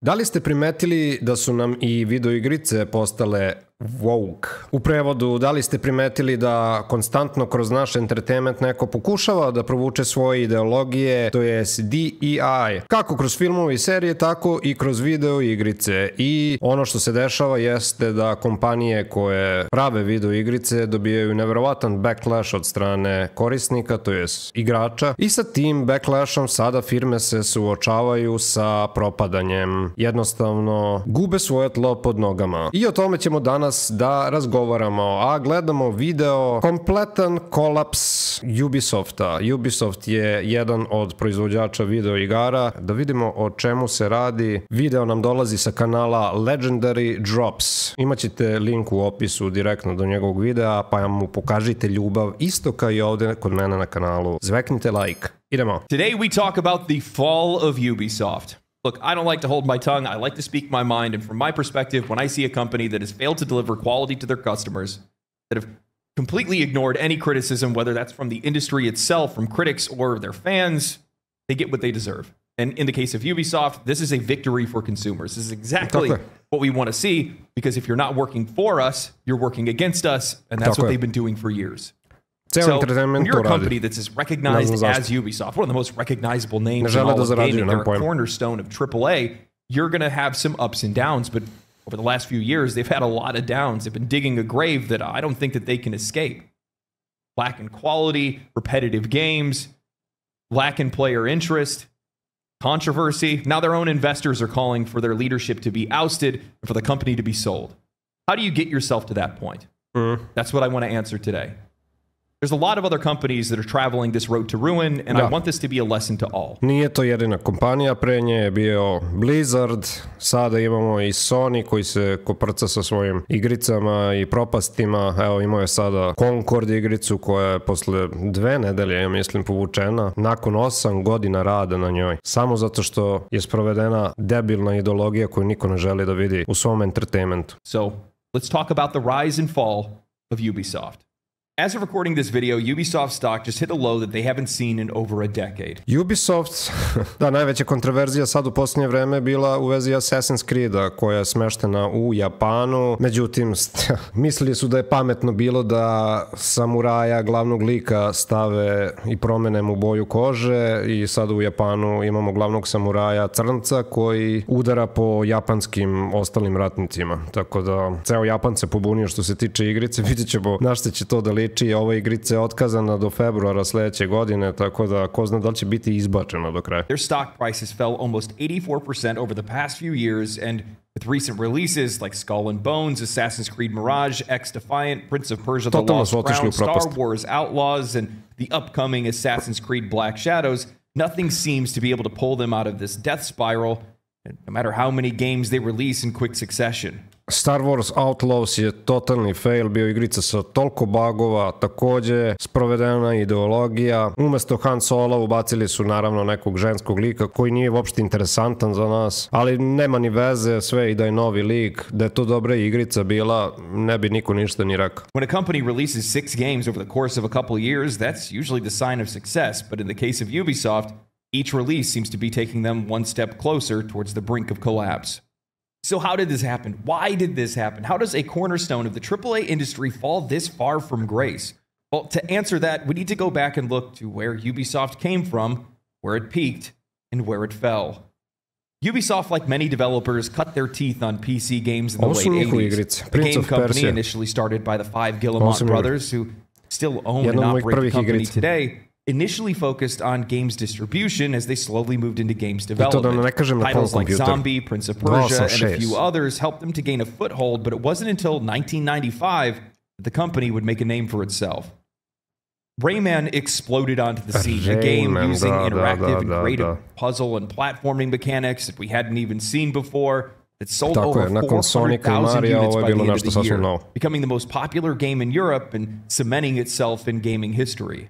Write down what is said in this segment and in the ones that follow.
Da li ste primetili da su nam i videoigrice postale woke? U prevodu, da li ste primetili da konstantno kroz naš entertainment neko pokušava da provuče svoje ideologije, to je DEI, kako kroz filmove i serije, tako i kroz videoigrice. I ono što se dešava jeste da kompanije koje prave videoigrice dobijaju neverovatan backlash od strane korisnika, to jest igrača. I sa tim backlashom sada firme se suočavaju sa propadanjem. Jednostavno, gube svoje tlo pod nogama. I o tome ćemo danas da razgovaramo, a gledamo video kompletan kolaps Ubisofta. Ubisoft je jedan od proizvođača videoigara. Da vidimo o čemu se radi. Video nam dolazi sa kanala Legendary Drops. Imaćete link u opisu direktno do njegovog videa, pa mu pokažite ljubav isto kao i ovde kod mene na kanalu. Zveknite like. Idemo. Today we talk about the fall of Ubisoft. Look, I don't like to hold my tongue. I like to speak my mind. And from my perspective, when I see a company that has failed to deliver quality to their customers, that have completely ignored any criticism, whether that's from the industry itself, from critics, or their fans, they get what they deserve. And in the case of Ubisoft, this is a victory for consumers. This is exactly what we want to see, because if you're not working for us, you're working against us, and that's what they've been doing for years. So, when you're a company that's as recognized as Ubisoft, one of the most recognizable names in all of gaming, they're a cornerstone of AAA, you're going to have some ups and downs, but over the last few years, they've had a lot of downs. They've been digging a grave that I don't think that they can escape. Lack in quality, repetitive games, lack in player interest, controversy. Now their own investors are calling for their leadership to be ousted and for the company to be sold. How do you get yourself to that point? That's what I want to answer today. There's a lot of other companies that are traveling this road to ruin, and I want this to be a lesson to all. Nije to jedina kompanija, pre nje je bio Blizzard, sada imamo i Sony koji se koprca sa svojim igricama i propastima. Evo, imao je sada Concord igricu koja je posle 2 nedelje, ja mislim, povučena nakon 8 godina rada na njoj. Samo zato što je sprovedena debilna ideologija koju niko ne želi da vidi u svom entertainmentu. So, let's talk about the rise and fall of Ubisoft. As of recording this video, Ubisoft stock just hit a low that they haven't seen in over a decade. Ubisoft, da, najveća kontroverzija sad u posljednje vreme bila u vezi Assassin's Creed-a koja je smeštena u Japanu. Međutim, mislili su da je pametno bilo da samuraja, glavnog lika, stave i promene mu boju kože i sad u Japanu imamo glavnog samuraja crnca koji udara po japanskim ostalim ratnicima. Tako da, ceo Japan se pobunio što se tiče igrice. Vidjet ćemo na što će to da liči. Ova igrica je otkazana do februara sledeće godine, tako da ko zna da li će biti izbačena do kraja. Their stock prices fell almost 84% over the past few years, and with recent releases like Skull and Bones, Assassin's Creed Mirage, X Defiant, Prince of Persia: The Lost Crown, Star Wars Outlaws, and the upcoming Assassin's Creed Black Shadows, nothing seems to be able to pull them out of this death spiral, no matter how many games they release in quick succession. Star Wars Outlaws je totalni fail, bio igrica sa toliko bugova, takođe sprovedena ideologija. Umesto Han Sola ubacili su naravno nekog ženskog lika koji nije uopšte interesantan za nas, ali nema ni veze, sve i da je novi lik, da je to dobra igrica bila, ne bi niko ništa ni rekao. When a company releases 6 games over the course of a couple years, that's usually the sign of success, but in the case of Ubisoft, each release seems to be taking them one step closer towards the brink of collapse. So how did this happen? Why did this happen? How does a cornerstone of the AAA industry fall this far from grace? Well, to answer that, we need to go back and look to where Ubisoft came from, where it peaked, and where it fell. Ubisoft, like many developers, cut their teeth on PC games in the late 80s. The game company initially started by the 5 Guillemot brothers, who still own and operate the company today, initially focused on games distribution as they slowly moved into games development. Titles like Zombie, Prince of Persia, and a few others helped them to gain a foothold, but it wasn't until 1995 that the company would make a name for itself. Rayman exploded onto the scene, a game using interactive and creative puzzle and platforming mechanics that we hadn't even seen before, that sold over 400,000 units by the end of the year, becoming the most popular game in Europe and cementing itself in gaming history.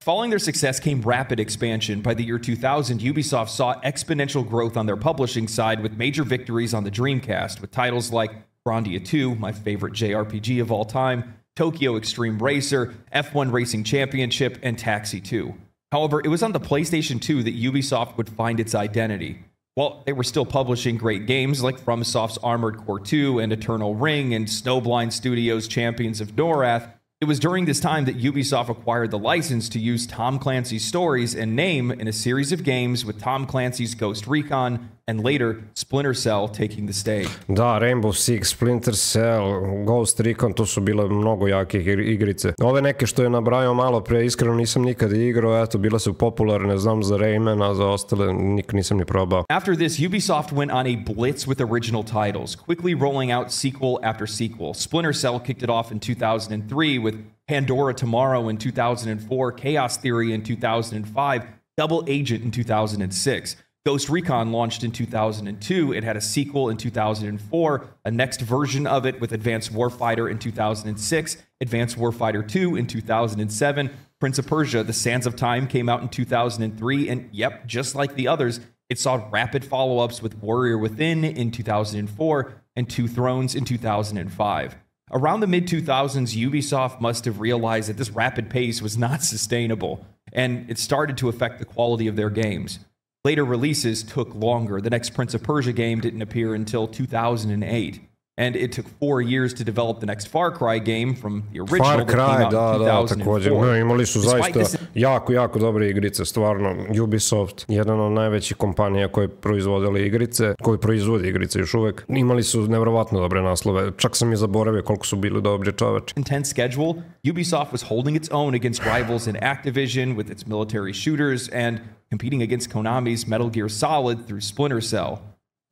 Following their success came rapid expansion. By the year 2000, Ubisoft saw exponential growth on their publishing side with major victories on the Dreamcast, with titles like Grandia 2, my favorite JRPG of all time, Tokyo Extreme Racer, F1 Racing Championship, and Taxi 2. However, it was on the PlayStation 2 that Ubisoft would find its identity. While they were still publishing great games like FromSoft's Armored Core 2 and Eternal Ring and Snowblind Studios' Champions of Norath, it was during this time that Ubisoft acquired the license to use Tom Clancy's stories and name in a series of games with Tom Clancy's Ghost Recon and later Splinter Cell taking the stage. Da, Rainbow Six, Splinter Cell, Ghost Recon, to su bile mnogo jake igrice. Ove neke što je nabrajao malo pre, iskreno nisam nikad igrao, eto, bile su popularne, znam za Raymana, za ostale nisam ni probao. After this, Ubisoft went on a blitz with original titles, quickly rolling out sequel after sequel. Splinter Cell kicked it off in 2003 with Pandora Tomorrow in 2004, Chaos Theory in 2005, Double Agent in 2006. Ghost Recon launched in 2002. It had a sequel in 2004, a next version of it with Advanced Warfighter in 2006, Advanced Warfighter 2 in 2007. Prince of Persia, The Sands of Time came out in 2003, and yep, just like the others, it saw rapid follow-ups with Warrior Within in 2004 and Two Thrones in 2005. Around the mid-2000s, Ubisoft must have realized that this rapid pace was not sustainable, and it started to affect the quality of their games. Later releases took longer. The next Prince of Persia game didn't appear until 2008. And it took 4 years to develop the next Far Cry game from the original Far that came out Cry, in da, 2004. takođe. Imali su Despite zaista jako dobre igrice, stvarno. Ubisoft, jedan od najvećih kompanija koje proizvodili igrice, koji proizvodi igrice još uvek. Imali su nevjerovatno dobre naslove. Čak sam i zaboravio koliko su bili dobri, čoveče. Intense schedule, Ubisoft was holding its own against rivals in Activision with its military shooters and competing against Konami's Metal Gear Solid through Splinter Cell.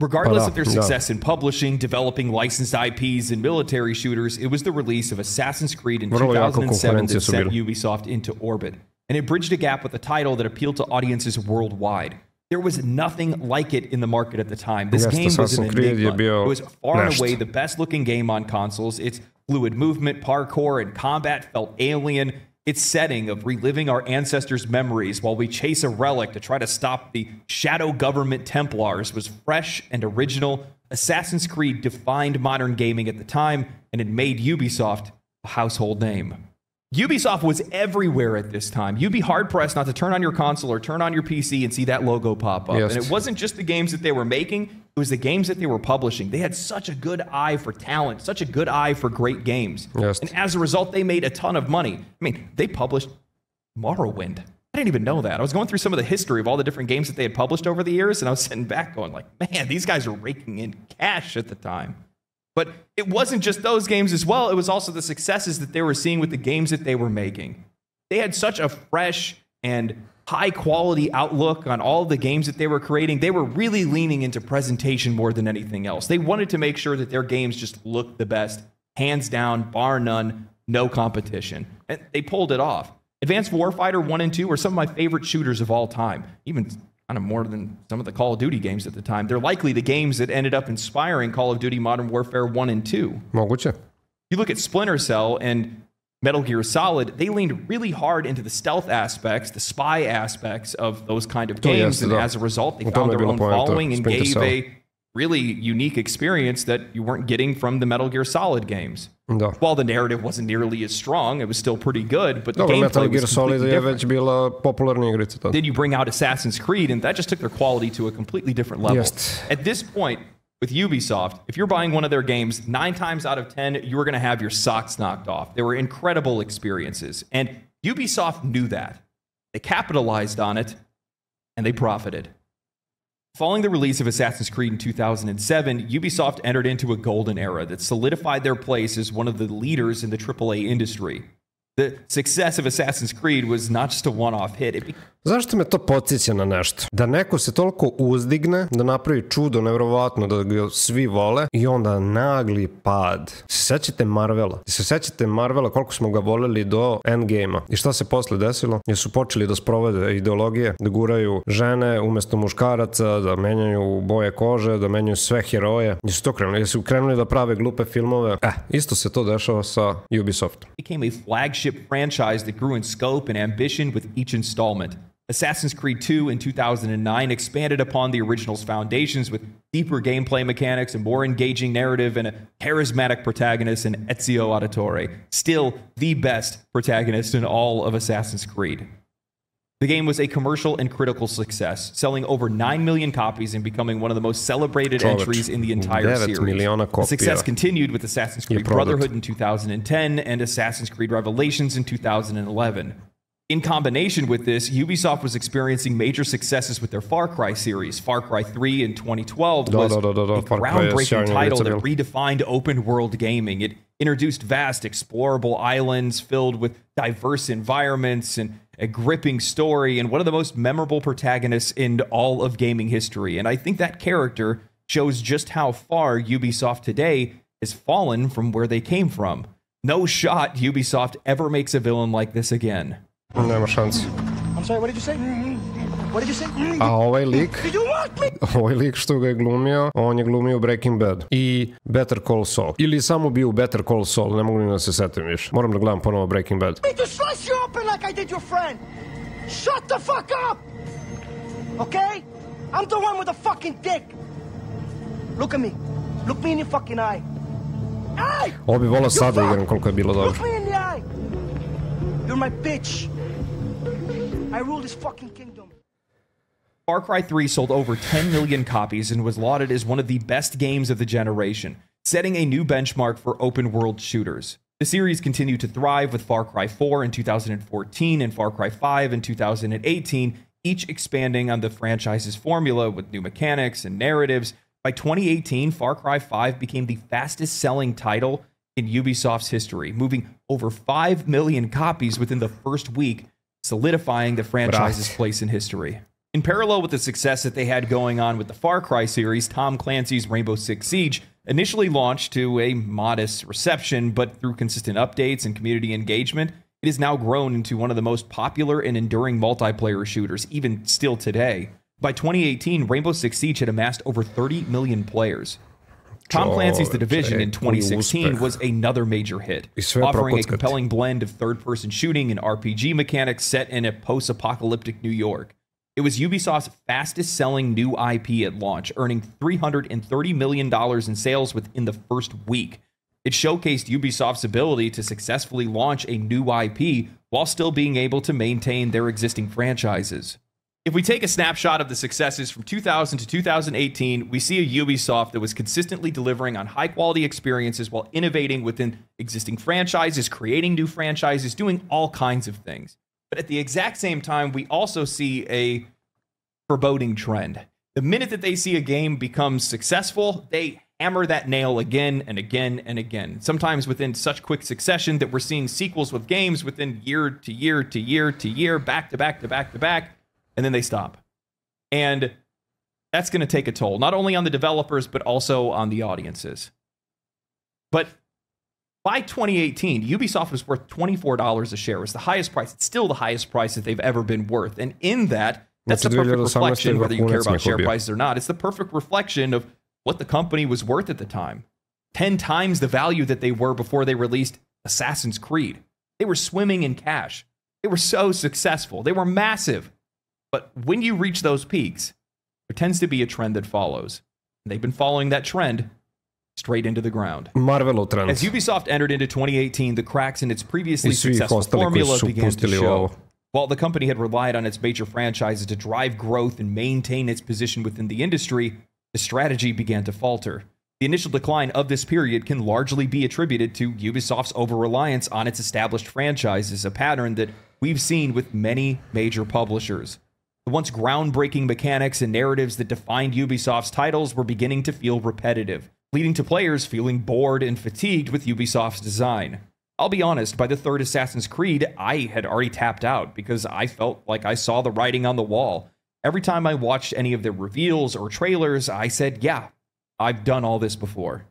Regardless of their success in publishing, developing licensed IPs, and military shooters, it was the release of Assassin's Creed in 2007 that set Ubisoft into orbit. And it bridged a gap with a title that appealed to audiences worldwide. There was nothing like it in the market at the time. This game was an enigma. It was far and away the best-looking game on consoles. Its fluid movement, parkour, and combat felt alien. Its setting of reliving our ancestors' memories while we chase a relic to try to stop the shadow government Templars was fresh and original. Assassin's Creed defined modern gaming at the time, and it made Ubisoft a household name. Ubisoft was everywhere at this time. You'd be hard-pressed not to turn on your console or turn on your PC and see that logo pop up. Yes. And it wasn't just the games that they were making, it was the games that they were publishing. They had such a good eye for talent, such a good eye for great games. Yes. And as a result, they made a ton of money. I mean, they published Morrowind. I didn't even know that. I was going through some of the history of all the different games that they had published over the years, and I was sitting back going like, man, these guys are raking in cash at the time. But it wasn't just those games as well. It was also the successes that they were seeing with the games that they were making. They had such a fresh and high-quality outlook on all of the games that they were creating. They were really leaning into presentation more than anything else. They wanted to make sure that their games just looked the best, hands down, bar none, no competition. And they pulled it off. Advanced Warfighter 1 and 2 are some of my favorite shooters of all time, even kind of more than some of the Call of Duty games at the time. They're likely the games that ended up inspiring Call of Duty Modern Warfare 1 and 2. Moguće. You look at Splinter Cell and Metal Gear Solid, they leaned really hard into the stealth aspects, the spy aspects of those kind of games, and as a result, they found their own following and gave a really unique experience that you weren't getting from the Metal Gear Solid games. Da. While the narrative wasn't nearly as strong, it was still pretty good, but the Dobro, gameplay Metal Gear was Solid completely je different. već bila popularna igrica tada. Then you bring out Assassin's Creed, and that just took their quality to a completely different level. Yes. At this point, with Ubisoft, if you're buying one of their games, 9 times out of 10, you were going to have your socks knocked off. They were incredible experiences, and Ubisoft knew that. They capitalized on it, and they profited. Following the release of Assassin's Creed in 2007, Ubisoft entered into a golden era that solidified their place as one of the leaders in the AAA industry. The success of Assassin's Creed was not just a one-off hit. Zašto me to podsjeća na nešto? Da neko se toliko uzdigne, da napravi čudo nevjerovatno, da ga svi vole, i onda nagli pad. Se sećate Marvela? Se sećate Marvela koliko smo ga voleli do Endgame-a? I šta se posle desilo? Jer su počeli da sprovode ideologije, da guraju žene umjesto muškaraca, da menjaju boje kože, da menjaju sve heroje. Jesu to krenuli? Jesu krenuli da prave glupe filmove? Isto se to dešava sa Ubisoftom. Became a flagship franchise that grew in scope and ambition with each installment. Assassin's Creed 2 in 2009 expanded upon the original's foundations with deeper gameplay mechanics, a more engaging narrative, and a charismatic protagonist in Ezio Auditore, still the best protagonist in all of Assassin's Creed. The game was a commercial and critical success, selling over 9 million copies and becoming one of the most celebrated entries in the entire series. The success continued with Assassin's Creed Brotherhood in 2010 and Assassin's Creed Revelations in 2011. In combination with this, Ubisoft was experiencing major successes with their Far Cry series. Far Cry 3 in 2012 was a groundbreaking title that redefined open-world gaming. It introduced vast, explorable islands filled with diverse environments and a gripping story and one of the most memorable protagonists in all of gaming history. And I think that character shows just how far Ubisoft today has fallen from where they came from. No shot Ubisoft ever makes a villain like this again. Nema šansi. I'm sorry, what did you say? What did you say? A ovaj lik što ga je glumio, on je glumio Breaking Bad i Better Call Saul. Ili samo bio u Better Call Saul, ne mogu ni da se setim više. Moram da gledam ponovo Breaking Bad. Me to slice you open like I did your friend. Shut the fuck up! Okay? I'm the one with the fucking dick. Look at me. Look me in your fucking eye. Hey! Ovo bi volao sada igram koliko je bilo dobro. Look me in the eye. You're my bitch. I rule this fucking kingdom. Far Cry 3 sold over 10 million copies and was lauded as one of the best games of the generation, setting a new benchmark for open-world shooters. The series continued to thrive with Far Cry 4 in 2014 and Far Cry 5 in 2018, each expanding on the franchise's formula with new mechanics and narratives. By 2018, Far Cry 5 became the fastest-selling title in Ubisoft's history, moving over 5 million copies within the first week, solidifying the franchise's place in history. In parallel with the success that they had going on with the Far Cry series, Tom Clancy's Rainbow Six Siege initially launched to a modest reception, but through consistent updates and community engagement, it has now grown into one of the most popular and enduring multiplayer shooters, even still today. By 2018, Rainbow Six Siege had amassed over 30 million players. Tom Clancy's The Division in 2016 was another major hit, offering a compelling blend of third-person shooting and RPG mechanics set in a post-apocalyptic New York. It was Ubisoft's fastest-selling new IP at launch, earning $330 million in sales within the first week. It showcased Ubisoft's ability to successfully launch a new IP while still being able to maintain their existing franchises. If we take a snapshot of the successes from 2000 to 2018, we see a Ubisoft that was consistently delivering on high-quality experiences while innovating within existing franchises, creating new franchises, doing all kinds of things. But at the exact same time, we also see a foreboding trend. The minute that they see a game become successful, they hammer that nail again and again and again. Sometimes within such quick succession that we're seeing sequels with games within year to year to year to year, back to back to back to back, and then they stop. And that's going to take a toll, not only on the developers, but also on the audiences. But by 2018, Ubisoft was worth $24 a share. It was the highest price. It's still the highest price that they've ever been worth. And in that, that's the perfect reflection, whether you care about share prices or not. It's the perfect reflection of what the company was worth at the time. 10 times the value that they were before they released Assassin's Creed. They were swimming in cash. They were so successful. They were massive. But when you reach those peaks, there tends to be a trend that follows. And they've been following that trend straight into the ground. As Ubisoft entered into 2018, the cracks in its previously successful formula began to show. While the company had relied on its major franchises to drive growth and maintain its position within the industry, the strategy began to falter. The initial decline of this period can largely be attributed to Ubisoft's over-reliance on its established franchises, a pattern that we've seen with many major publishers. The once groundbreaking mechanics and narratives that defined Ubisoft's titles were beginning to feel repetitive, leading to players feeling bored and fatigued with Ubisoft's design. I'll be honest, by the third Assassin's Creed, I had already tapped out because I felt like I saw the writing on the wall. Every time I watched any of the reveals or trailers, I said, yeah, I've done all this before.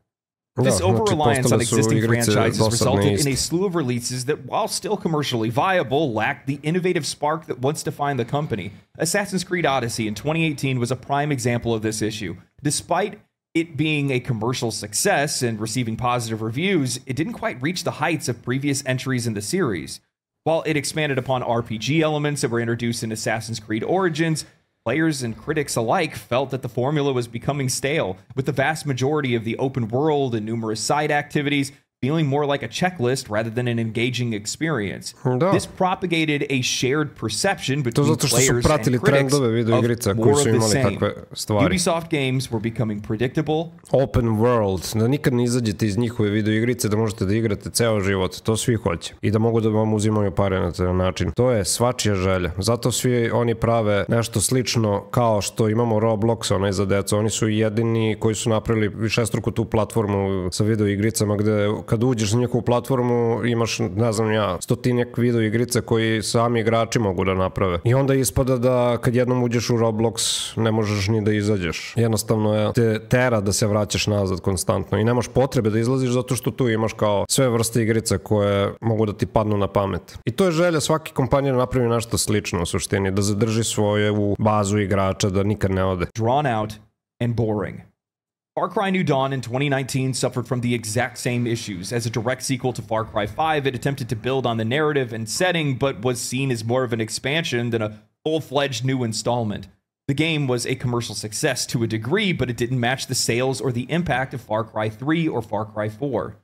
This over-reliance on existing franchises resulted in a slew of releases that, while still commercially viable, lacked the innovative spark that once defined the company. Assassin's Creed Odyssey in 2018 was a prime example of this issue. Despite it being a commercial success and receiving positive reviews, it didn't quite reach the heights of previous entries in the series. While it expanded upon RPG elements that were introduced in Assassin's Creed Origins, players and critics alike felt that the formula was becoming stale, with the vast majority of the open world and numerous side activities feeling more like a checklist rather than an engaging experience. This propagated a shared perception between players and critics of more of the same. Ubisoft games were becoming predictable. Open world, da nikad ne izađete iz njihove video igrice, da možete da igrate ceo život, to svi hoće. I da mogu da vam uzimaju pare na taj način. To je svačija želja. Zato svi oni prave nešto slično kao što imamo Roblox, onaj za decu. Oni su jedini koji su napravili višestruku tu platformu sa video igricama gde kad uđeš na njihovu platformu imaš, ne znam ja, stotinjak video igrica koji sami igrači mogu da naprave. I onda ispada da kad jednom uđeš u Roblox ne možeš ni da izađeš. Jednostavno te tera da se vraćaš nazad konstantno i nemaš potrebe da izlaziš zato što tu imaš kao sve vrste igrica koje mogu da ti padnu na pamet. I to je želja svake kompanije da napravi nešto slično u suštini, da zadrži svoju bazu igrača, da nikad ne ode. Drawn out and boring. Far Cry New Dawn in 2019 suffered from the exact same issues. As a direct sequel to Far Cry 5, it attempted to build on the narrative and setting, but was seen as more of an expansion than a full-fledged new installment. The game was a commercial success to a degree, but it didn't match the sales or the impact of Far Cry 3 or Far Cry 4.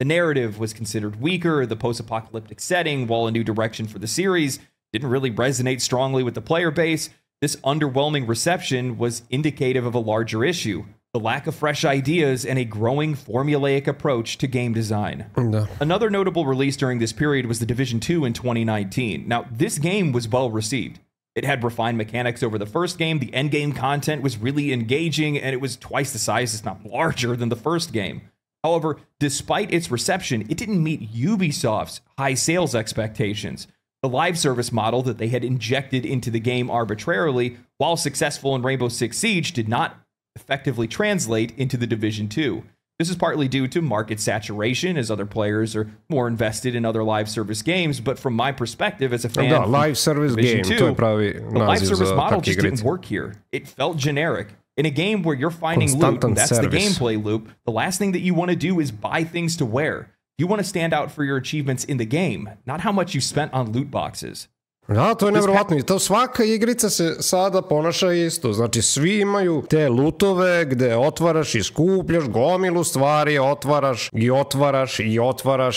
The narrative was considered weaker, the post-apocalyptic setting, while a new direction for the series, didn't really resonate strongly with the player base. This underwhelming reception was indicative of a larger issue: the lack of fresh ideas and a growing formulaic approach to game design. No. Another notable release during this period was The Division 2 in 2019. Now, this game was well received. It had refined mechanics over the first game, the endgame content was really engaging, and it was twice the size, if not larger, than the first game. However, despite its reception, it didn't meet Ubisoft's high sales expectations. The live service model that they had injected into the game arbitrarily, while successful in Rainbow Six Siege, did not effectively translate into The Division 2. This is partly due to market saturation, as other players are more invested in other live service games, but from my perspective as a fan of live service game, 2, the live service model just didn't work here. It felt generic. In a game where you're finding loot, and that's the gameplay loop, the last thing that you want to do is buy things to wear. You want to stand out for your achievements in the game, not how much you spent on loot boxes. Da, to je nevjerovatno i to svaka igrica se sada ponaša isto, znači svi imaju te lootove gde otvaraš i skupljaš gomilu stvari, otvaraš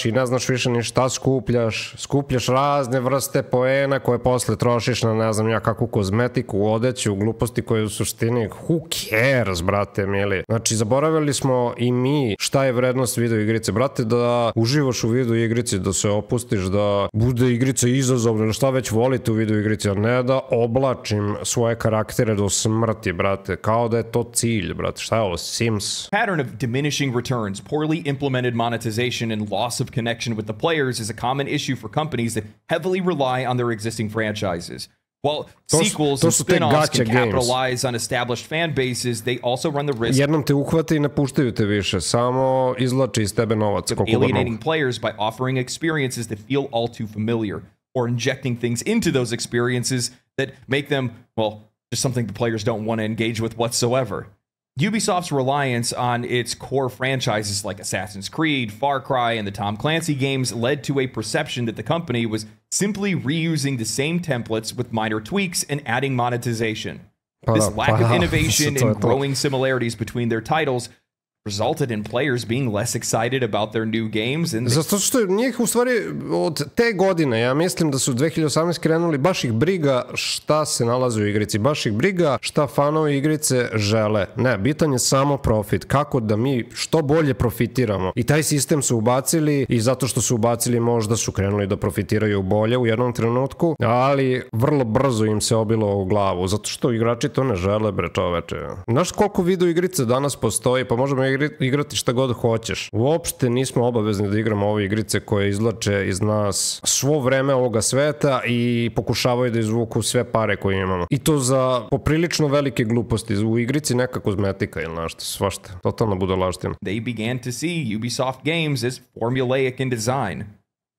i ne znaš više ni šta skupljaš razne vrste poena koje posle trošiš na ne znam ja kakvu kozmetiku, odeću, gluposti koje u suštini who cares, brate mili. Znači zaboravili smo i mi šta je vrednost video igrice, brate, da uživaš u video igrici, da se opustiš, da bude igrica izazovna, šta već volite u video igrici, a ne da oblačim svoje karaktere do smrti, brate, kao da je to cilj, brate, šta je ovo, Sims? Pattern of diminishing returns, poorly implemented monetization, and loss of connection with the players is a common issue for companies that heavily rely on their existing franchises. While sequels and spin-offs can capitalize on established fan bases, they also run the risk jednom te uhvate i ne puštaju te više, samo izvlači iz tebe novac. Of alienating players by offering experiences that feel all too familiar, or injecting things into those experiences that make them, well, just something the players don't want to engage with whatsoever. Ubisoft's reliance on its core franchises like Assassin's Creed, Far Cry, and the Tom Clancy games led to a perception that the company was simply reusing the same templates with minor tweaks and adding monetization. This lack of innovation and growing similarities between their titles resulted in players being less excited about their new games. Zato što njih u stvari od te godine, ja mislim da su 2018 krenuli, baš ih briga šta se nalazi u igrici, baš ih briga šta fanovi igrice žele. Ne, bitan je samo profit, kako da mi što bolje profitiramo. I taj sistem su ubacili i zato što su ubacili možda su krenuli da profitiraju bolje u jednom trenutku, ali vrlo brzo im se obilo u glavu, zato što igrači to ne žele, bre čoveče. Znaš koliko video igrice danas postoji, pa možemo igrati šta god hoćeš. Uopšte nismo obavezni da igramo ove igrice koje izvlače iz nas svo vreme ovoga sveta i pokušavaju da izvuku sve pare koje imamo. I to za poprilično velike gluposti. U igrici neka kozmetika ili nešto, svašta. Totalna budalaština. They began to see Ubisoft games as formulaic in design,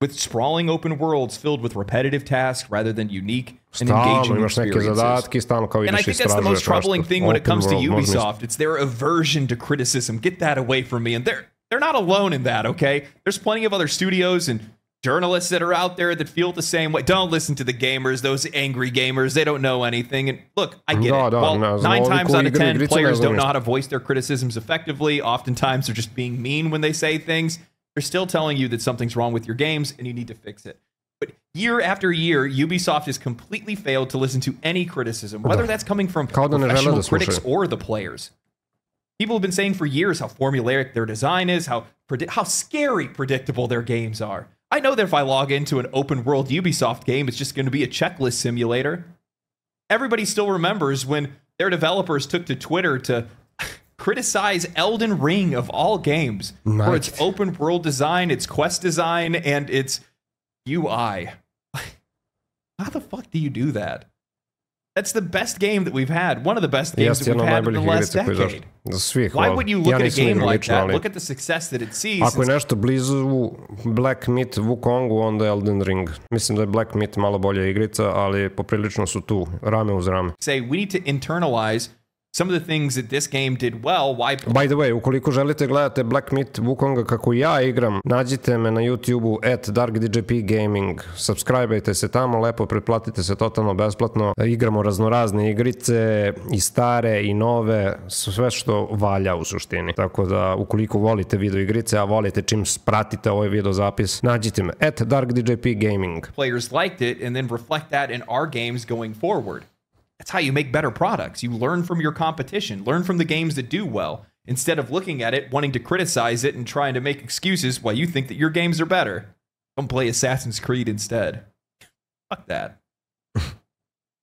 with sprawling open worlds filled with repetitive tasks rather than unique and engaging experiences. And I think that's the most troubling thing when it comes to Ubisoft. It's their aversion to criticism. Get that away from me. And they're not alone in that, okay? There's plenty of other studios and journalists that are out there that feel the same way. Don't listen to the gamers, those angry gamers. They don't know anything. And look, I get it. Well, 9 times out of 10, players don't know how to voice their criticisms effectively. Oftentimes, they're just being mean when they say things. They're still telling you that something's wrong with your games and you need to fix it. But year after year, Ubisoft has completely failed to listen to any criticism, whether that's coming from professional critics or the players. People have been saying for years how formulaic their design is, how scary predictable their games are. I know that if I log into an open world Ubisoft game, it's just going to be a checklist simulator. Everybody still remembers when their developers took to Twitter to criticize Elden Ring of all games for its open world design, its quest design, and its UI. How the fuck do you do that? That's the best game that we've had. One of the best games that we've had in the last decade. Why would you look at a game like that? Look at the success that it sees. Ako je nešto blizu Black Myth Wukongu, onda je Elden Ring. Mislim da je Black Myth malo bolja igrica, ali poprilično su tu, rame uz rame. Say, we need to internalize some of the things that this game did well. Why? By the way, ukoliko želite gledate Black Myth Wukonga kako ja igram, nađite me na YouTube-u @darkdjpgaming. Subscribe-ajte se tamo, lepo pretplatite se totalno besplatno. Igramo raznorazne igrice, i stare, i nove, sve što valja u suštini. Tako da, ukoliko volite video igrice, a volite čim pratite ovaj video zapis, nađite me @darkdjpgaming. Players liked it and then reflect that in our games going forward. That's how you make better products. You learn from your competition, learn from the games that do well, instead of looking at it, wanting to criticize it, and trying to make excuses why you think that your games are better. Don't play Assassin's Creed instead. Fuck that.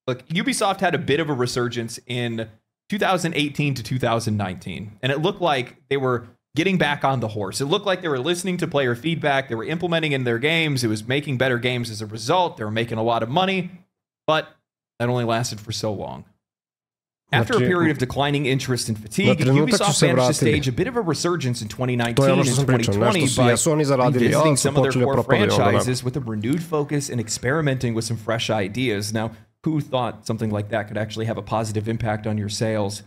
Look, Ubisoft had a bit of a resurgence in 2018 to 2019, and it looked like they were getting back on the horse. It looked like they were listening to player feedback, they were implementing in their games, it was making better games as a result, they were making a lot of money, but that only lasted for so long. After a period of declining interest and fatigue, Ubisoft managed to stage a bit of a resurgence in 2019 and 2020 by revisiting some of their core franchises with a renewed focus and experimenting with some fresh ideas. Now, who thought something like that could actually have a positive impact on your sales?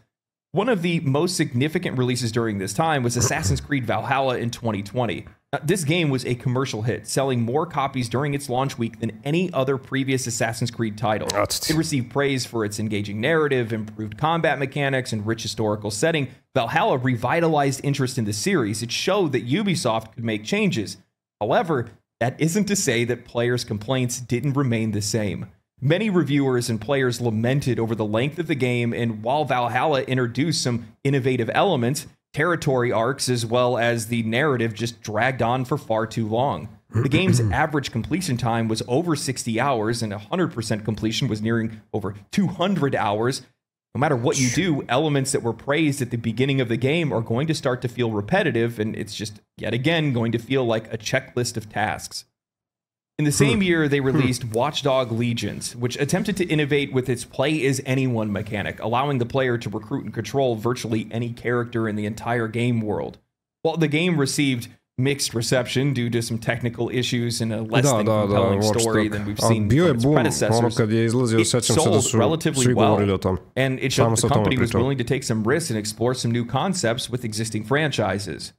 One of the most significant releases during this time was Assassin's Creed Valhalla in 2020. This game was a commercial hit, selling more copies during its launch week than any other previous Assassin's Creed title. It received praise for its engaging narrative, improved combat mechanics, and rich historical setting. Valhalla revitalized interest in the series. It showed that Ubisoft could make changes. However, that isn't to say that players' complaints didn't remain the same. Many reviewers and players lamented over the length of the game, and while Valhalla introduced some innovative elements, territory arcs as well as the narrative just dragged on for far too long. The game's average completion time was over 60 hours, and 100% completion was nearing over 200 hours. No matter what you do, elements that were praised at the beginning of the game are going to start to feel repetitive, and it's just, yet again, going to feel like a checklist of tasks. In the same year, they released Watch Dogs Legions, which attempted to innovate with its play-as-anyone mechanic, allowing the player to recruit and control virtually any character in the entire game world. While the game received mixed reception due to some technical issues and a less than compelling story than we've seen from its predecessors, it sold relatively well, and it showed that the company was willing to take some risks and explore some new concepts with existing franchises.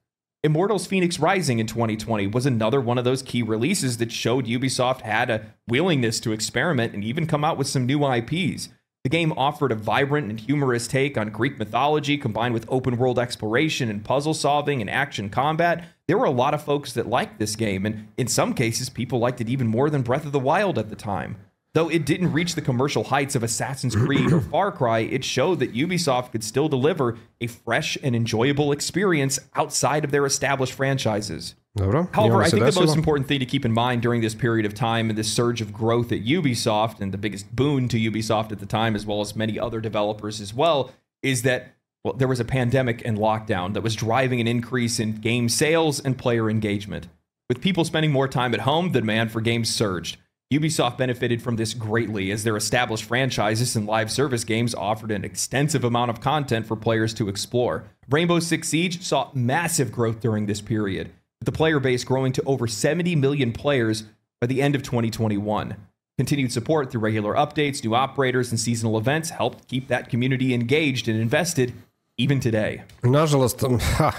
Immortals Phoenix Rising in 2020 was another one of those key releases that showed Ubisoft had a willingness to experiment and even come out with some new IPs. The game offered a vibrant and humorous take on Greek mythology combined with open-world exploration and puzzle solving and action combat. There were a lot of folks that liked this game, and in some cases, people liked it even more than Breath of the Wild at the time. Though it didn't reach the commercial heights of Assassin's Creed or Far Cry, it showed that Ubisoft could still deliver a fresh and enjoyable experience outside of their established franchises. However, I think the most important thing to keep in mind during this period of time and this surge of growth at Ubisoft, and the biggest boon to Ubisoft at the time, as well as many other developers as well, is that there was a pandemic and lockdown that was driving an increase in game sales and player engagement. With people spending more time at home, the demand for games surged. Ubisoft benefited from this greatly as their established franchises and live service games offered an extensive amount of content for players to explore. Rainbow Six Siege saw massive growth during this period, with the player base growing to over 70 million players by the end of 2021. Continued support through regular updates, new operators, and seasonal events helped keep that community engaged and invested even today. Nažalost,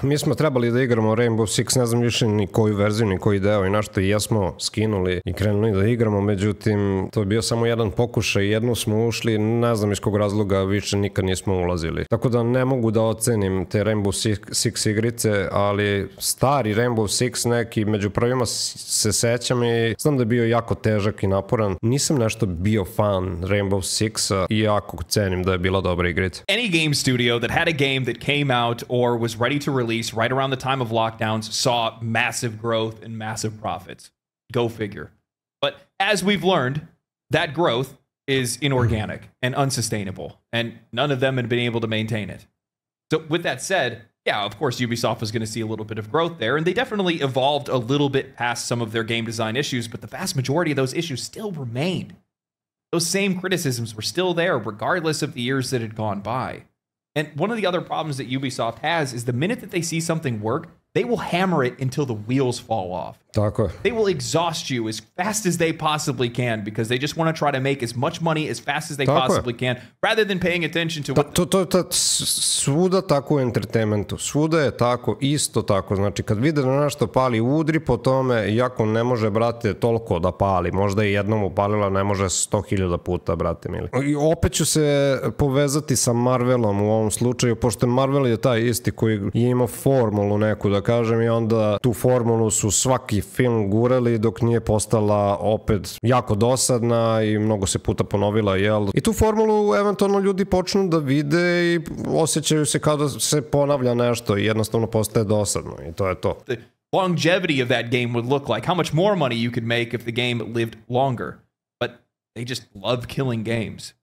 mi smo trebali da igramo Rainbow Six, ne znam više ni koju verziju, ni koji deo i našto i jesmo skinuli i krenuli da igramo, međutim, to je bio samo jedan pokušaj, jednu smo ušli, ne znam iz kog razloga više nikad nismo ulazili. Tako da ne mogu da ocenim te Rainbow Six igrice, ali stari Rainbow Six neki, među prvima se sećam i znam da je bio jako težak i naporan. Nisam nešto bio fan Rainbow Sixa i jako cenim da je bila dobra igrica. Any game studio that had a game that came out or was ready to release right around the time of lockdowns saw massive growth and massive profits. Go figure. But as we've learned, that growth is inorganic and unsustainable, and none of them had been able to maintain it. So with that said, yeah, of course, Ubisoft was going to see a little bit of growth there, and they definitely evolved a little bit past some of their game design issues, but the vast majority of those issues still remained. Those same criticisms were still there, regardless of the years that had gone by. And one of the other problems that Ubisoft has is the minute that they see something work, they will hammer it until the wheels fall off. Tako je. They will exhaust you as fast as they possibly can because they just want to try to make as much money as fast as they possibly can rather than paying attention to what... To svuda tako u entertainmentu. Svuda je tako, isto tako. Znači, kad vide da nešto pali, udri po tome, iako ne može, brate, toliko da pali. Možda i jednom upalila, ne može 100.000 puta, brate mili. I opet ću se povezati sa Marvelom u ovom slučaju, pošto Marvel je taj isti koji je imao formulu neku, da kažem, i onda tu formulu su svaki film gurali dok nije postala opet jako dosadna i mnogo se puta ponovila, jel? I tu formulu eventualno ljudi počnu da vide i osjećaju se kao da se ponavlja nešto i jednostavno postaje dosadno i to je to. The longevity of that game would look like, how much more money you could make if the game lived longer. But they just love killing games.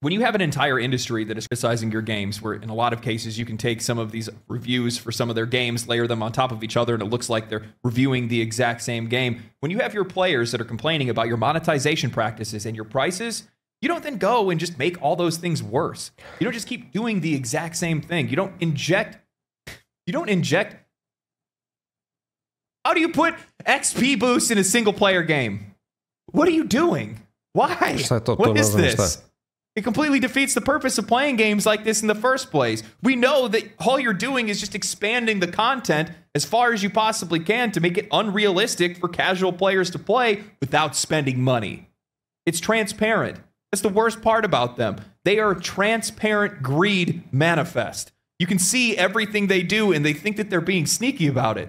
When you have an entire industry that is criticizing your games, where in a lot of cases you can take some of these reviews for some of their games, layer them on top of each other, and it looks like they're reviewing the exact same game. When you have your players that are complaining about your monetization practices and your prices, you don't then go and just make all those things worse. You don't just keep doing the exact same thing. You don't inject... How do you put XP boost in a single-player game? What are you doing? Why? What is this? It completely defeats the purpose of playing games like this in the first place. We know that all you're doing is just expanding the content as far as you possibly can to make it unrealistic for casual players to play without spending money. It's transparent. That's the worst part about them. They are a transparent greed manifest. You can see everything they do and they think that they're being sneaky about it.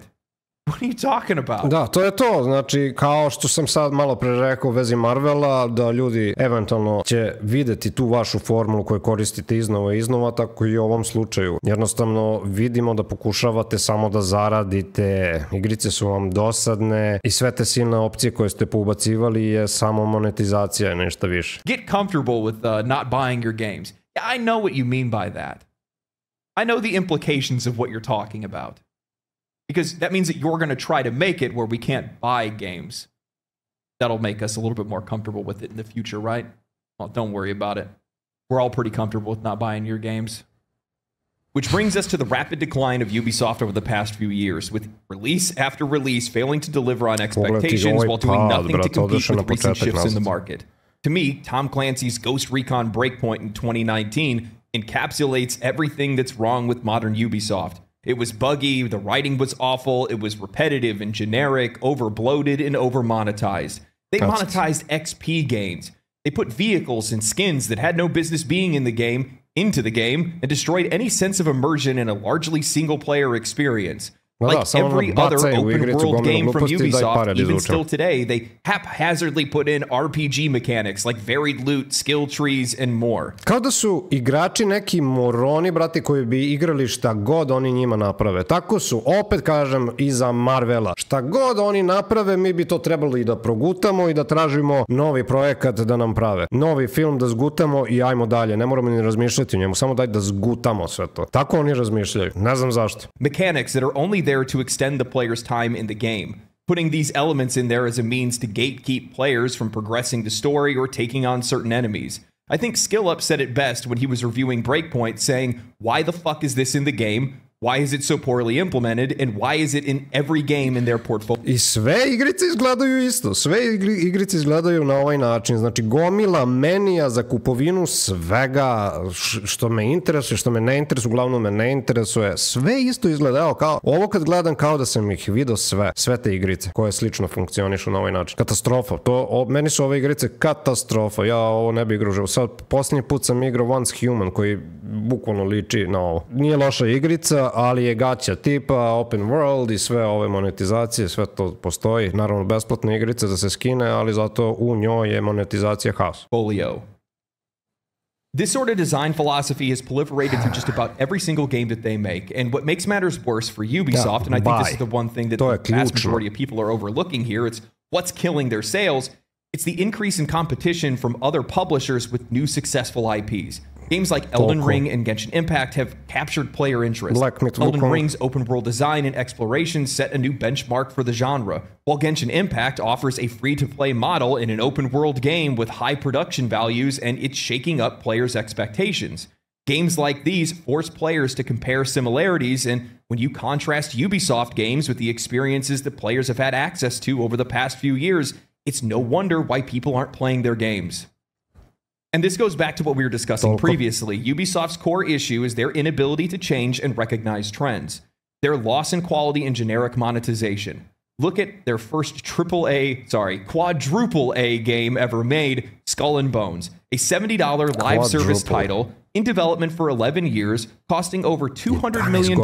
What are you talking about? Da, to je to. Znači, kao što sam sad malo pre rekao u vezi Marvela, da ljudi eventualno će videti tu vašu formulu koju koristite iznova i iznova, tako i u ovom slučaju. Jednostavno vidimo da pokušavate samo da zaradite, igrice su vam dosadne i sve te silne opcije koje ste poubacivali je samo monetizacija i nešto više. Get comfortable with not buying your games. Yeah, I know what you mean by that. I know the implications of what you're talking about. Because that means that you're going to try to make it where we can't buy games. That'll make us a little bit more comfortable with it in the future, right? Well, don't worry about it. We're all pretty comfortable with not buying your games. Which brings us to the rapid decline of Ubisoft over the past few years, with release after release failing to deliver on expectations while doing nothing to compete with recent shifts in the market. To me, Tom Clancy's Ghost Recon Breakpoint in 2019 encapsulates everything that's wrong with modern Ubisoft. It was buggy, the writing was awful, it was repetitive and generic, over-bloated and over-monetized. They monetized XP gains. They put vehicles and skins that had no business being in the game into the game and destroyed any sense of immersion in a largely single-player experience. Like every other open-world game from Ubisoft, even still today, they haphazardly put in RPG mechanics like varied loot, skill trees, and more. Kao da su igrači neki moroni, brate, koji bi igrali šta god oni njima naprave. Tako su, opet kažem, i za Marvela. Šta god oni naprave, mi bi to trebali da progutamo i da tražimo novi projekat da nam prave. Novi film da zgutamo i ajmo dalje. Ne moramo ni razmišljati o njemu, samo daj da zgutamo sve to. Tako oni razmišljaju. Ne znam zašto. Mechanics that are only there to extend the player's time in the game, putting these elements in there as a means to gatekeep players from progressing the story or taking on certain enemies. I think SkillUp said it best when he was reviewing Breakpoint, saying, "Why the fuck is this in the game? Why is it so poorly implemented, and why is it in every game in their portfolio? I sve igrice izgledaju isto, sve igrice izgledaju na ovaj način, znači gomila menija za kupovinu svega što me interesuje, što me ne interesuje, uglavnom me ne interesuje, sve isto izgleda, evo kao, ovo kad gledam kao da sam ih vidio sve te igrice koje slično funkcionišu na ovaj način. Katastrofa, meni su ove igrice katastrofa, ja ovo ne bi igrao, sad posljednji put sam igrao Once Human koji bukvalno liči na ovo. Nije loša igrica, ali je gaća tipa, open world i sve ove monetizacije, sve to postoji. Naravno, besplatne igrice da se skine, ali zato u njoj je monetizacija haos. This sort of design philosophy has proliferated through just about every single game that they make. And what makes matters worse for Ubisoft, and I think this is the one thing that the vast majority of people are overlooking here, it's what's killing their sales. It's the increase in competition from other publishers with new successful IPs. Games like Elden Ring and Genshin Impact have captured player interest. Elden Ring's open-world design and exploration set a new benchmark for the genre, while Genshin Impact offers a free-to-play model in an open-world game with high production values, and it's shaking up players' expectations. Games like these force players to compare similarities, and when you contrast Ubisoft games with the experiences that players have had access to over the past few years, it's no wonder why people aren't playing their games. And this goes back to what we were discussing previously. Ubisoft's core issue is their inability to change and recognize trends. Their loss in quality and generic monetization. Look at their first quadruple A game ever made, Skull and Bones, a $70 live service title in development for 11 years, costing over $200 million,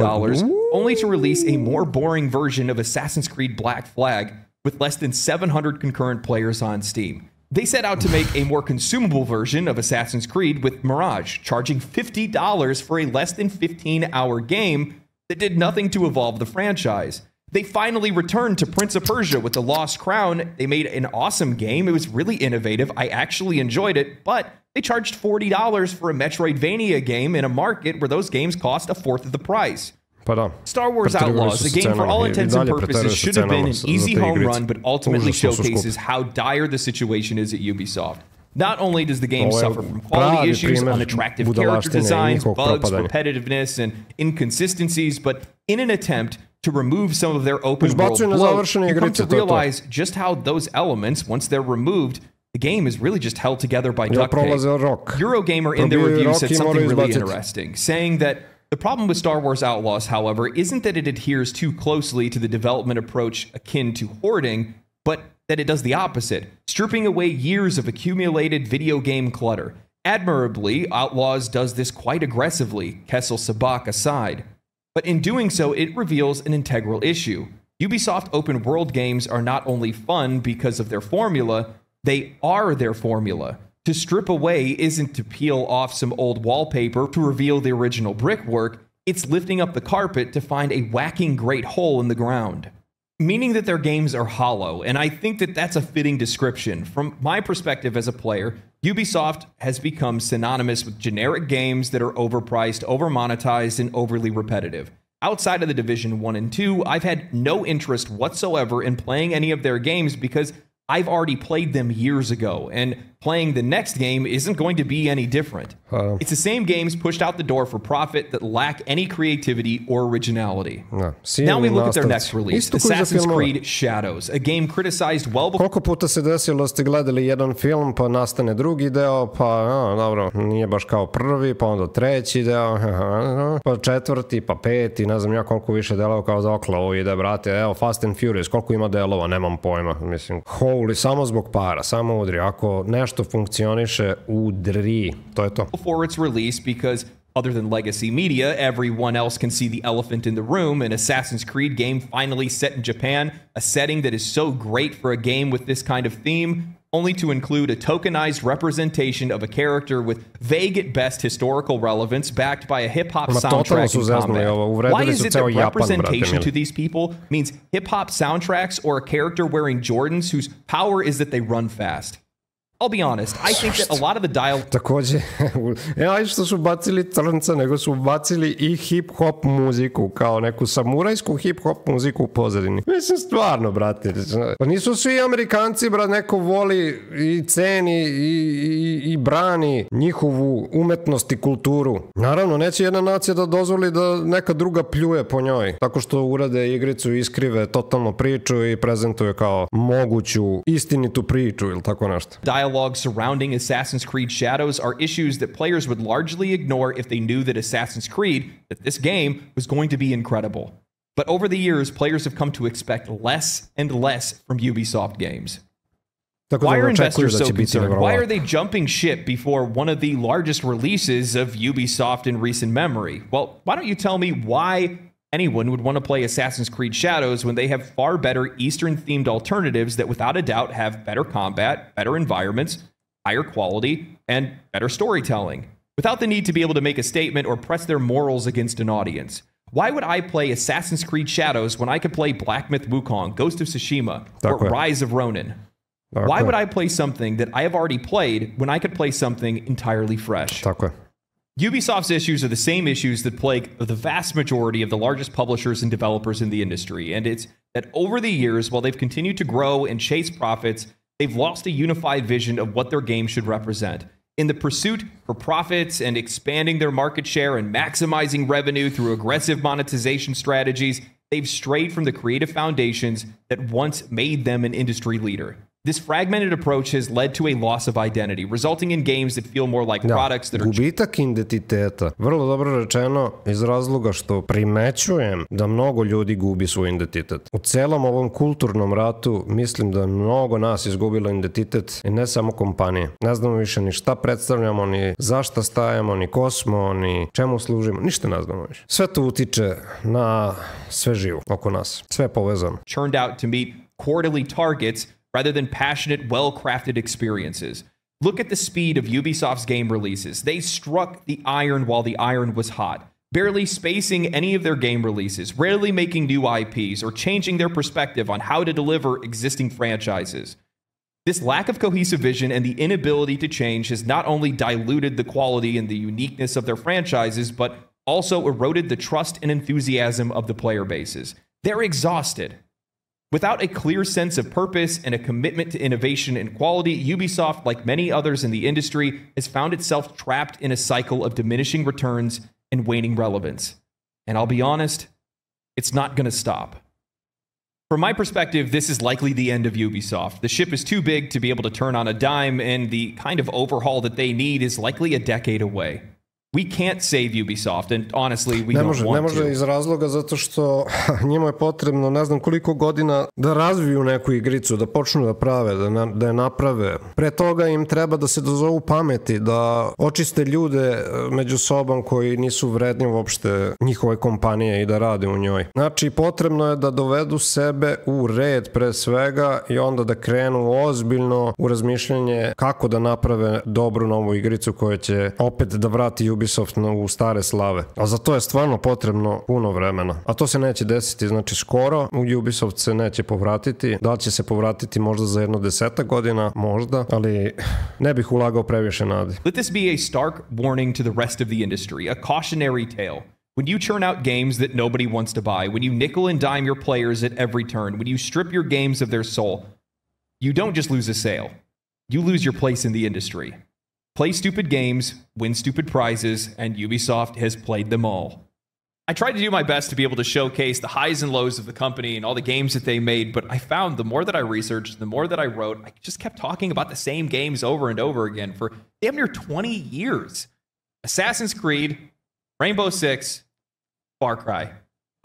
only to release a more boring version of Assassin's Creed Black Flag with less than 700 concurrent players on Steam. They set out to make a more consumable version of Assassin's Creed with Mirage, charging $50 for a less than 15-hour game that did nothing to evolve the franchise. They finally returned to Prince of Persia with The Lost Crown. They made an awesome game. It was really innovative. I actually enjoyed it, but they charged $40 for a Metroidvania game in a market where those games cost a fourth of the price. Star Wars Outlaws, a game for all intents and purposes should have been an easy home run, but ultimately showcases how dire the situation is at Ubisoft. Not only does the game suffer from quality issues, unattractive character designs, bugs, repetitiveness, and inconsistencies, but in an attempt to remove some of their open world bloat, you come to realize just how those elements, once they're removed, the game is really just held together by duct tape. Eurogamer in their review said something really interesting, saying that the problem with Star Wars Outlaws, however, isn't that it adheres too closely to the development approach akin to hoarding, but that it does the opposite, stripping away years of accumulated video game clutter. Admirably, Outlaws does this quite aggressively, Kessel Sabak aside. But in doing so, it reveals an integral issue. Ubisoft open world games are not only fun because of their formula, they are their formula. To strip away isn't to peel off some old wallpaper to reveal the original brickwork, it's lifting up the carpet to find a whacking great hole in the ground. Meaning that their games are hollow, and I think that that's a fitting description. From my perspective as a player, Ubisoft has become synonymous with generic games that are overpriced, overmonetized, and overly repetitive. Outside of the Division 1 and 2, I've had no interest whatsoever in playing any of their games because I've already played them years ago, and playing the next game isn't going to be any different. It's the same games pushed out the door for profit that lack any creativity or originality. Now we look at their next release, Assassin's Creed Shadows, a game criticized well before... Koliko puta se desilo ste gledali jedan film, pa nastane drugi deo, pa dobro, nije baš kao prvi, pa onda treći deo, pa četvrti, pa peti, ne znam ja koliko više delova kao za okla ovo ide, brate, evo Fast and Furious, koliko ima delova, nemam pojma, mislim, samo zbog para, samo udri, ako nešto funkcioniše, udri, to je to. Before its release, because other than legacy media, everyone else can see the elephant in the room. An Assassin's Creed game finally set in Japan, a setting that is so great for a game with this kind of theme, only to include a tokenized representation of a character with vague at best historical relevance backed by a hip-hop soundtrack in combat. Why is it that representation to these people means hip-hop soundtracks or a character wearing Jordans whose power is that they run fast? I'll be honest, I think that a lot of the dialogue... Takođe, aj što su bacili crnca, nego su bacili i hip-hop muziku, kao neku samurajsku hip-hop muziku u pozadini. Mislim, stvarno, brate. Pa nisu svi Amerikanci, brat, neko voli i ceni i brani njihovu umetnost i kulturu. Naravno, neće jedna nacija da dozvoli da neka druga pljuje po njoj, tako što urade igricu, iskrive totalno priču i prezentuje kao moguću istinitu priču ili tako nešto. Dialogue surrounding Assassin's Creed Shadows are issues that players would largely ignore if they knew that Assassin's Creed, that this game, was going to be incredible. But over the years, players have come to expect less and less from Ubisoft games. Why are investors so concerned? Why are they jumping ship before one of the largest releases of Ubisoft in recent memory? Well, why don't you tell me why anyone would want to play Assassin's Creed Shadows when they have far better Eastern-themed alternatives that without a doubt have better combat, better environments, higher quality, and better storytelling, without the need to be able to make a statement or press their morals against an audience? Why would I play Assassin's Creed Shadows when I could play Black Myth Wukong, Ghost of Tsushima, or Rise of Ronin? Why would I play something that I have already played when I could play something entirely fresh? Ubisoft's issues are the same issues that plague the vast majority of the largest publishers and developers in the industry, and it's that over the years, while they've continued to grow and chase profits, they've lost a unified vision of what their game should represent. In the pursuit for profits and expanding their market share and maximizing revenue through aggressive monetization strategies, they've strayed from the creative foundations that once made them an industry leader. This fragmented approach has led to a loss of identity, resulting in games that feel more like products that are... Gubitak identiteta. Vrlo dobro rečeno iz razloga što primećujem da mnogo ljudi gubi svoj identitet. U celom ovom kulturnom ratu mislim da mnogo nas izgubilo identitet i ne samo kompanije. Ne znamo više ni šta predstavljamo, ni zašta stajemo, ni ko smo, ni čemu služimo. Ništa ne znamo više. Sve to utiče na sve živo oko nas. Sve je povezano. Turned out to meet quarterly targets rather than passionate, well-crafted experiences. Look at the speed of Ubisoft's game releases. They struck the iron while the iron was hot, barely spacing any of their game releases, rarely making new IPs, or changing their perspective on how to deliver existing franchises. This lack of cohesive vision and the inability to change has not only diluted the quality and the uniqueness of their franchises, but also eroded the trust and enthusiasm of the player bases. They're exhausted. Without a clear sense of purpose and a commitment to innovation and quality, Ubisoft, like many others in the industry, has found itself trapped in a cycle of diminishing returns and waning relevance. And I'll be honest, it's not going to stop. From my perspective, this is likely the end of Ubisoft. The ship is too big to be able to turn on a dime, and the kind of overhaul that they need is likely a decade away. We can't save Ubisoft, and honestly, we don't want to. Ne može iz razloga zato što njima je potrebno ne znam koliko godina da razviju neku igricu, da počnu da prave, da je naprave. Pre toga im treba da se dozovu pameti, da očiste ljude među sobom koji nisu vredni uopšte njihove kompanije i da rade u njoj. Znači, potrebno je da dovedu sebe u red pre svega i onda da krenu ozbiljno u razmišljanje kako da naprave dobru novu igricu koja će opet da vrati Ubisoft u stare slave. A za to je stvarno potrebno puno vremena. A to se neće desiti, znači skoro Ubisoft se neće povratiti. Da li će se povratiti možda za 10 godina, možda, ali ne bih ulagao previše nade. Let this be a stark warning to the rest of the industry, a cautionary tale. When you churn out games that nobody wants to buy, when you nickel and dime your players at every turn, when you strip your games of their soul, you don't just lose a sale. You lose your place in the industry. Play stupid games, win stupid prizes, and Ubisoft has played them all. I tried to do my best to be able to showcase the highs and lows of the company and all the games that they made, but I found the more that I researched, the more that I wrote, I just kept talking about the same games over and over again for damn near 20 years. Assassin's Creed, Rainbow Six, Far Cry.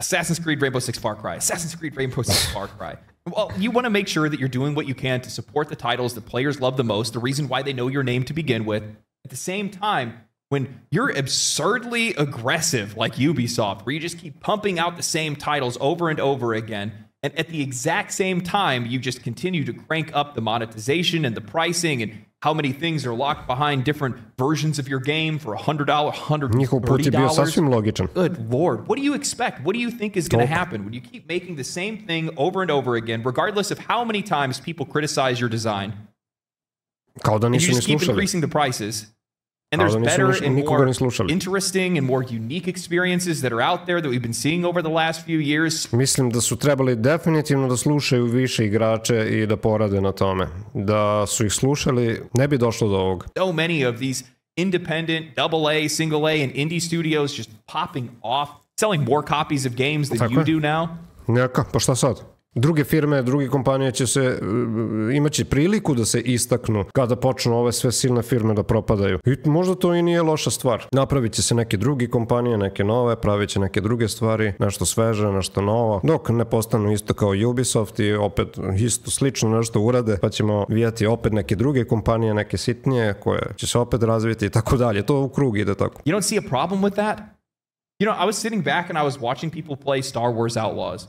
Assassin's Creed, Rainbow Six, Far Cry. Assassin's Creed, Rainbow Six, Far Cry. Well, you want to make sure that you're doing what you can to support the titles that players love the most, the reason why they know your name to begin with. At the same time, when you're absurdly aggressive like Ubisoft, where you just keep pumping out the same titles over and over again, and at the exact same time, you just continue to crank up the monetization and the pricing and how many things are locked behind different versions of your game for $100, $130. Njihov put je bio sasvim logičan. Good Lord. What do you expect? What do you think is going to happen when you keep making the same thing over and over again, regardless of how many times people criticize your design? Kao da And you nisu ni just keep slušali. increasing the prices. And Kao there's da nisu better and nikoga more ni slušali. interesting and more unique experiences that are out there that we've been seeing over the last few years. Mislim da su trebali definitivno da slušaju više igrače i da porade na tome. Da su ih slušali, ne bi došlo do ovoga. So many of these independent, AA, single A, and indie studios just popping off, selling more copies of games than Tako you je. do now. Neka, pa šta sad? Druge firme, druge kompanije će se, imaće priliku da se istaknu kada počnu ove sve silne firme da propadaju. I možda to i nije loša stvar. Napravit će se neke druge kompanije, neke nove, pravit će neke druge stvari, nešto sveže, nešto novo, dok ne postanu isto kao Ubisoft i opet isto slično nešto urade, pa ćemo vidjeti opet neke druge kompanije, neke sitnije koje će se opet razviti i tako dalje. To u krug ide tako. You don't see a problem with that? You know, I was sitting back and I was watching people play Star Wars Outlaws.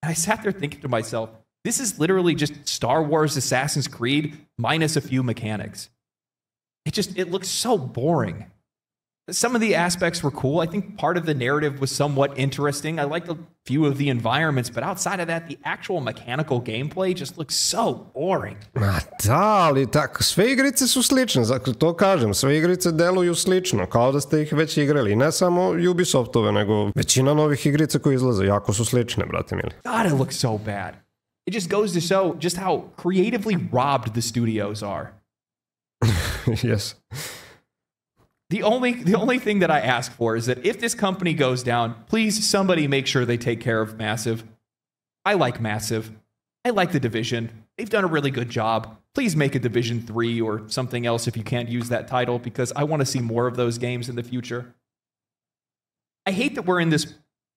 And I sat there thinking to myself, this is literally just Star Wars Assassin's Creed minus a few mechanics. It looks so boring. Some of the aspects were cool. I think part of the narrative was somewhat interesting. I liked a few of the environments, but outside of that, the actual mechanical gameplay just looks so boring. Ma da, ali tako, sve igrice su slične, zato to kažem, sve igrice deluju slično, kao da ste ih već igrali. Ne samo Ubisoftove, nego većina novih igrica koje izlaze, jako su slične, brate mili. God, it looks so bad. It just goes to show just how creatively robbed the studios are. Yes. The only thing that I ask for is that if this company goes down, please somebody make sure they take care of Massive. I like Massive. I like The Division. They've done a really good job. Please make a Division 3 or something else if you can't use that title, because I want to see more of those games in the future. I hate that we're in this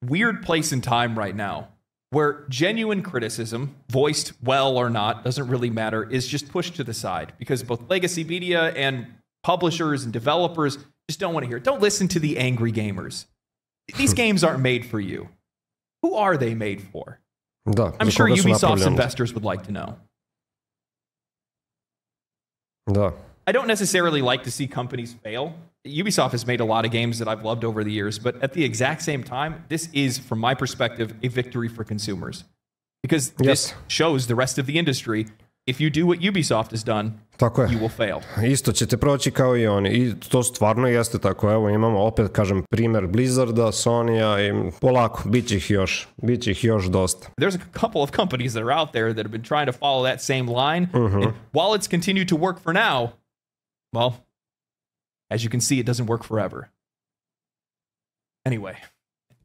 weird place in time right now where genuine criticism, voiced well or not, doesn't really matter, is just pushed to the side because both legacy media and publishers and developers just don't want to hear it. Don't listen to the angry gamers. These games aren't made for you. Who are they made for? Da, I'm sure Ubisoft's investors would like to know. Da. I don't necessarily like to see companies fail. Ubisoft has made a lot of games that I've loved over the years, but at the exact same time, this is, from my perspective, a victory for consumers. Because this shows the rest of the industry, if you do what Ubisoft has done, tako je. You will fail. Isto ćete proći kao i oni. I to stvarno jeste tako. Evo imamo opet, kažem, primer Blizzarda, Sonya i polako, bit će ih još dosta. There's a couple of companies that are out there that have been trying to follow that same line. And while it's continued to work for now, well, as you can see, it doesn't work forever. Anyway,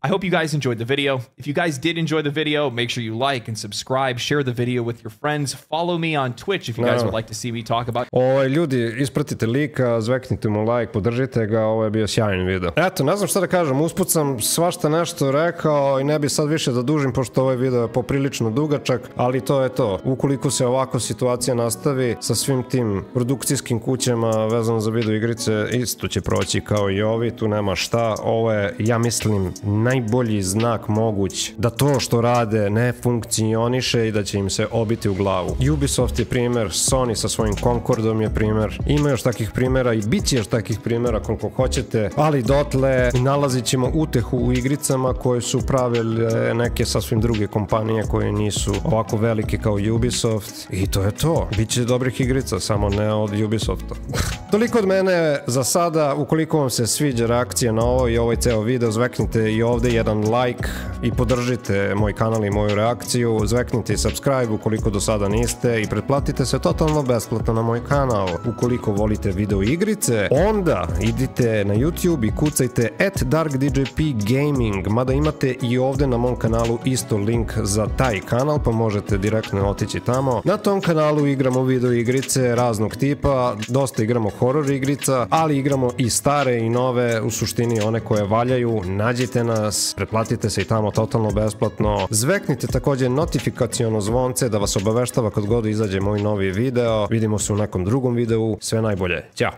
I hope you guys enjoyed the video. If you guys did enjoy the video, make sure you like and subscribe, share the video with your friends, follow me on Twitch if you guys would like to see me talk about... Ljudi, ispratite lika, zveknite mu like, podržite ga, ovo je bio sjajan video. Eto, ne znam šta da kažem, usput sam svašta nešto rekao i ne bi sad više da dužim, pošto ovaj video je poprilično dugačak, ali to je to. Ukoliko se ovako situacija nastavi sa svim tim produkcijskim kućama vezano za video igrice, isto će proći kao i ovi, tu nema šta. Ovo je, ja mislim, najbolji znak moguć da to što rade ne funkcioniše i da će im se obiti u glavu. Ubisoft je primer, Sony sa svojim Concordom je primer, ima još takih primjera i bit će još takih primjera koliko hoćete, ali dotle nalazit ćemo utehu u igricama koje su pravile neke sasvim druge kompanije koje nisu ovako velike kao Ubisoft i to je to. Biće dobrih igrica, samo ne od Ubisofta. Toliko od mene za sada. Ukoliko vam se sviđa reakcija na ovo i ovaj ceo video, zveknite i ovde jedan like i podržite moj kanal i moju reakciju. Zveknite i subscribe ukoliko do sada niste i pretplatite se totalno besplatno na moj kanal. Ukoliko volite video igrice, onda idite na YouTube i kucajte @darkdjpgaming, mada imate i ovde na mom kanalu isto link za taj kanal, pa možete direktno otići tamo. Na tom kanalu igramo video igrice raznog tipa, dosta igramo horror igrica, ali igramo i stare i nove, u suštini one koje valjaju. Nađite nas, pretplatite se i tamo totalno besplatno. Zveknite takođe notifikaciono zvonce da vas obaveštava kad god izađe moj novi video. Vidimo se u nekom drugom videu. Sve najbolje. Ćao!